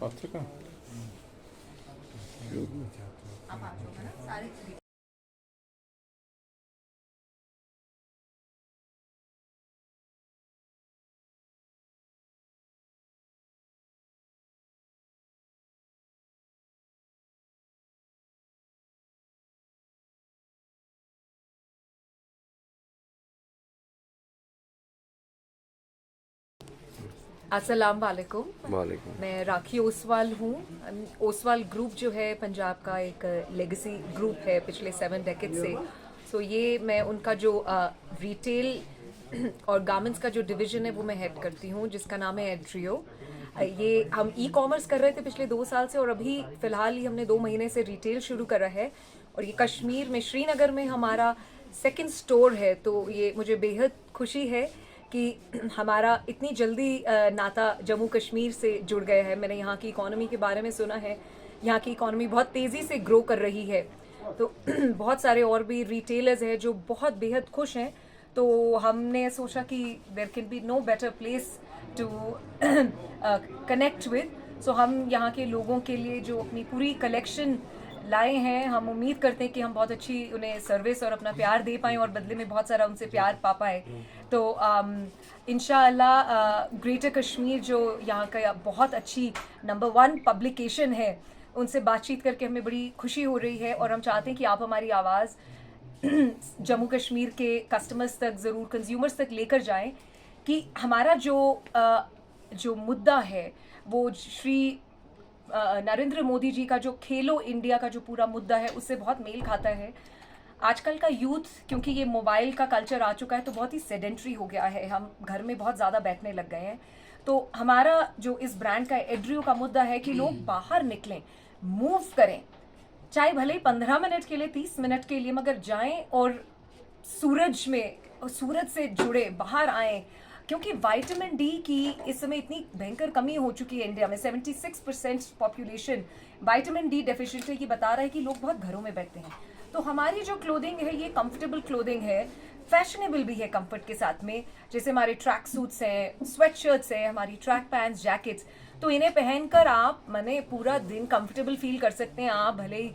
पत्रिका आप आ जाओगे ना सारे। अस्सलाम वालेकुम। वालेकुम। मैं राखी ओसवाल हूँ। ओसवाल ग्रुप जो है पंजाब का एक लेगेसी ग्रुप है पिछले 7 डेकेड से। सो ये मैं उनका जो रिटेल और गारमेंट्स का जो डिवीज़न है वो मैं हेड करती हूँ, जिसका नाम है एड्रियो। ये हम ई कॉमर्स कर रहे थे पिछले 2 साल से, और अभी फ़िलहाल ही हमने 2 महीने से रिटेल शुरू करा है। और ये कश्मीर में श्रीनगर में हमारा सेकंड स्टोर है। तो ये मुझे बेहद खुशी है कि हमारा इतनी जल्दी नाता जम्मू कश्मीर से जुड़ गया है। मैंने यहाँ की इकॉनमी के बारे में सुना है, यहाँ की इकॉनमी बहुत तेज़ी से ग्रो कर रही है। तो बहुत सारे और भी रिटेलर्स हैं जो बहुत बेहद खुश हैं। तो हमने सोचा कि there can be no better place to connect with. So हम यहाँ के लोगों के लिए जो अपनी पूरी कलेक्शन लाए हैं, हम उम्मीद करते हैं कि हम बहुत अच्छी उन्हें सर्विस और अपना प्यार दे पाएँ और बदले में बहुत सारा उनसे प्यार पा पाए। तो इंशाअल्लाह ग्रेटर कश्मीर जो यहाँ का बहुत अच्छी नंबर 1 पब्लिकेशन है, उनसे बातचीत करके हमें बड़ी खुशी हो रही है। और हम चाहते हैं कि आप हमारी आवाज़ जम्मू कश्मीर के कस्टमर्स तक, ज़रूर कंज्यूमर्स तक लेकर जाएं कि हमारा जो मुद्दा है वो श्री नरेंद्र मोदी जी का जो खेलो इंडिया का जो पूरा मुद्दा है उससे बहुत मेल खाता है। आजकल का यूथ, क्योंकि ये मोबाइल का कल्चर आ चुका है, तो बहुत ही सेडेंट्री हो गया है, हम घर में बहुत ज़्यादा बैठने लग गए हैं। तो हमारा जो इस ब्रांड का एड्रियो का मुद्दा है कि लोग बाहर निकलें, मूव करें, चाहे भले ही 15 मिनट के लिए, 30 मिनट के लिए, मगर जाएं और सूरज से जुड़े बाहर आएँ। क्योंकि विटामिन डी की इस समय इतनी भयंकर कमी हो चुकी है इंडिया में। 76% पॉपुलेशन विटामिन डी डेफिशिएंट है। ये बता रहा है कि लोग बहुत घरों में बैठते हैं। तो हमारी जो क्लोथिंग है ये कंफर्टेबल क्लोथिंग है, फैशनेबल भी है कंफर्ट के साथ में। जैसे हमारे ट्रैक सूट्स हैं, स्वेट शर्ट्स हैं, हमारी ट्रैक पैंट्स, जैकेट्स, तो इन्हें पहनकर आप माने पूरा दिन कंफर्टेबल फील कर सकते हैं। आप भले ही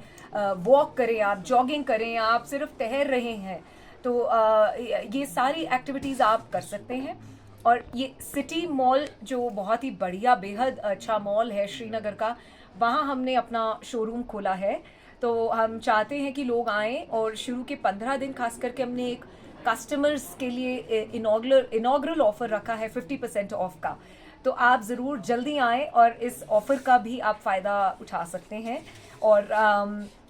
वॉक करें, आप जॉगिंग करें, आप सिर्फ टहल रहे हैं, तो ये सारी एक्टिविटीज़ आप कर सकते हैं। और ये सिटी मॉल जो बहुत ही बढ़िया बेहद अच्छा मॉल है श्रीनगर का, वहाँ हमने अपना शोरूम खोला है। तो हम चाहते हैं कि लोग आएँ, और शुरू के 15 दिन खास करके हमने एक कस्टमर्स के लिए इनॉग्रल ऑफ़र रखा है 50% ऑफ का। तो आप ज़रूर जल्दी आएँ और इस ऑफ़र का भी आप फ़ायदा उठा सकते हैं। और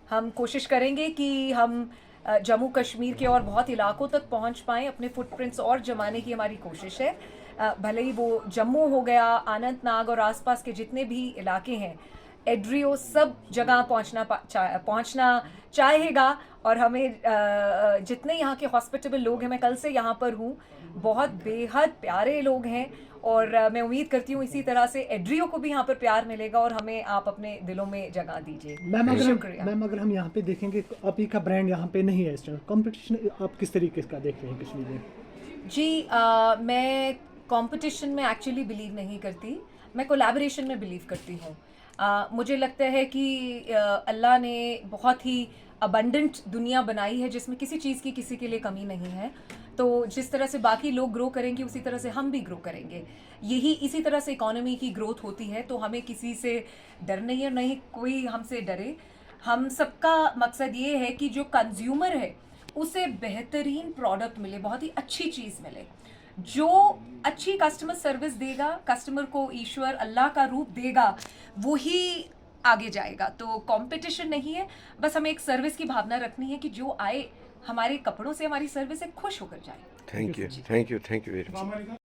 हम कोशिश करेंगे कि हम जम्मू कश्मीर के और बहुत इलाकों तक पहुंच पाएँ, अपने फुटप्रिंट्स और जमाने की हमारी कोशिश है। भले ही वो जम्मू हो गया, अनंतनाग और आसपास के जितने भी इलाके हैं, एड्रियो सब जगह पहुंचना चाहेगा। और हमें जितने यहाँ के हॉस्पिटेबल लोग हैं, मैं कल से यहाँ पर हूँ, बहुत बेहद प्यारे लोग हैं। और मैं उम्मीद करती हूँ इसी तरह से एड्रियो को भी यहाँ पर प्यार मिलेगा, और हमें आप अपने दिलों में जगह दीजिए। शुक्रिया मैम, अगर हम यहाँ पे देखेंगे, आप ही का ब्रांड यहाँ पे नहीं है, इस टाइम कंपटीशन आप किस तरीके का देख रहे हैं कश्मीर में? जी, मैं कंपटीशन में एक्चुअली बिलीव नहीं करती, मैं कोलैबोरेशन में बिलीव करती हूँ। मुझे लगता है कि अल्लाह ने बहुत ही अबंडेंट दुनिया बनाई है, जिसमें किसी चीज़ की किसी के लिए कमी नहीं है। तो जिस तरह से बाकी लोग ग्रो करेंगे, उसी तरह से हम भी ग्रो करेंगे। इसी तरह से इकोनॉमी की ग्रोथ होती है। तो हमें किसी से डर नहीं है, नहीं कोई हमसे डरे। हम सबका मकसद ये है कि जो कंज्यूमर है उसे बेहतरीन प्रोडक्ट मिले, बहुत ही अच्छी चीज़ मिले। जो अच्छी कस्टमर सर्विस देगा, कस्टमर को ईश्वर अल्लाह का रूप देगा, वो ही आगे जाएगा। तो कंपटीशन नहीं है, बस हमें एक सर्विस की भावना रखनी है कि जो आए हमारे कपड़ों से, हमारी सर्विस से खुश होकर जाए। Thank you very much.